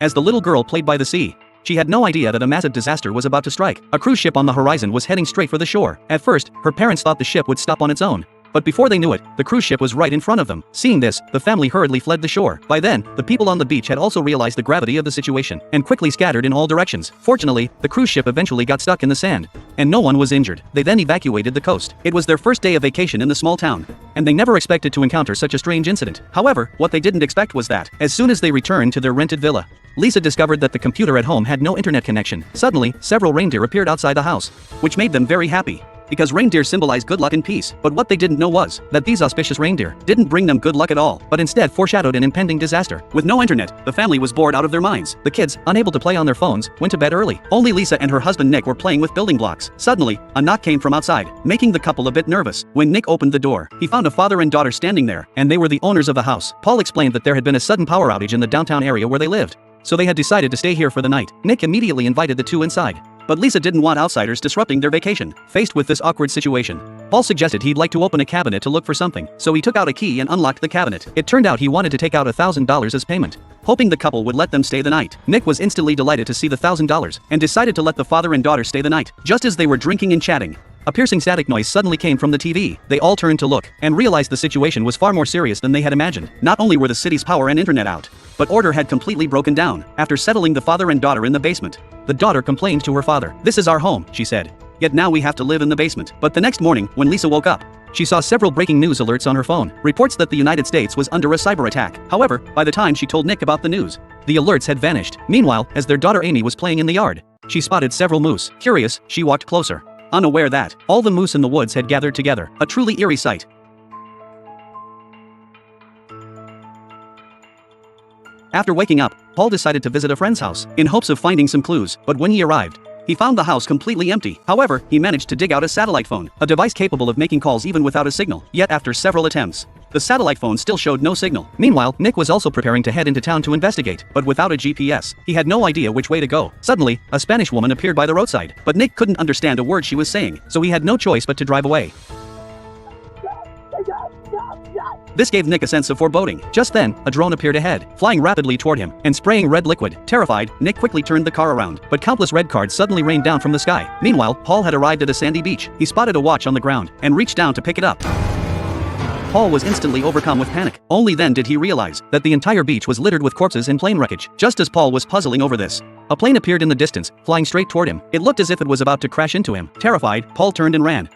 As the little girl played by the sea, she had no idea that a massive disaster was about to strike. A cruise ship on the horizon was heading straight for the shore. At first, her parents thought the ship would stop on its own. But before they knew it, the cruise ship was right in front of them. Seeing this, the family hurriedly fled the shore. By then, the people on the beach had also realized the gravity of the situation, and quickly scattered in all directions. Fortunately, the cruise ship eventually got stuck in the sand, and no one was injured. They then evacuated the coast. It was their first day of vacation in the small town, and they never expected to encounter such a strange incident. However, what they didn't expect was that, as soon as they returned to their rented villa, Lisa discovered that the computer at home had no internet connection. Suddenly, several reindeer appeared outside the house, which made them very happy, because reindeer symbolize good luck and peace. But what they didn't know was that these auspicious reindeer didn't bring them good luck at all, but instead foreshadowed an impending disaster. With no internet, the family was bored out of their minds. The kids, unable to play on their phones, went to bed early. Only Lisa and her husband Nick were playing with building blocks. Suddenly, a knock came from outside, making the couple a bit nervous. When Nick opened the door, he found a father and daughter standing there, and they were the owners of the house. Paul explained that there had been a sudden power outage in the downtown area where they lived, so they had decided to stay here for the night. Nick immediately invited the two inside, but Lisa didn't want outsiders disrupting their vacation. Faced with this awkward situation, Paul suggested he'd like to open a cabinet to look for something, so he took out a key and unlocked the cabinet. It turned out he wanted to take out $1,000 as payment, hoping the couple would let them stay the night. Nick was instantly delighted to see the $1,000, and decided to let the father and daughter stay the night. Just as they were drinking and chatting, a piercing static noise suddenly came from the TV. They all turned to look, and realized the situation was far more serious than they had imagined. Not only were the city's power and internet out, but order had completely broken down. After settling the father and daughter in the basement, the daughter complained to her father. "This is our home," she said, "yet now we have to live in the basement." But the next morning, when Lisa woke up, she saw several breaking news alerts on her phone. Reports that the United States was under a cyber attack. However, by the time she told Nick about the news, the alerts had vanished. Meanwhile, as their daughter Amy was playing in the yard, she spotted several moose. Curious, she walked closer, unaware that all the moose in the woods had gathered together. A truly eerie sight. After waking up, Paul decided to visit a friend's house, in hopes of finding some clues, but when he arrived, he found the house completely empty. However, he managed to dig out a satellite phone, a device capable of making calls even without a signal. Yet after several attempts, the satellite phone still showed no signal. Meanwhile, Nick was also preparing to head into town to investigate, but without a GPS, he had no idea which way to go. Suddenly, a Spanish woman appeared by the roadside, but Nick couldn't understand a word she was saying, so he had no choice but to drive away. This gave Nick a sense of foreboding. Just then, a drone appeared ahead, flying rapidly toward him, and spraying red liquid. Terrified, Nick quickly turned the car around, but countless red cards suddenly rained down from the sky. Meanwhile, Paul had arrived at a sandy beach. He spotted a watch on the ground, and reached down to pick it up. Paul was instantly overcome with panic. Only then did he realize that the entire beach was littered with corpses and plane wreckage. Just as Paul was puzzling over this, a plane appeared in the distance, flying straight toward him. It looked as if it was about to crash into him. Terrified, Paul turned and ran.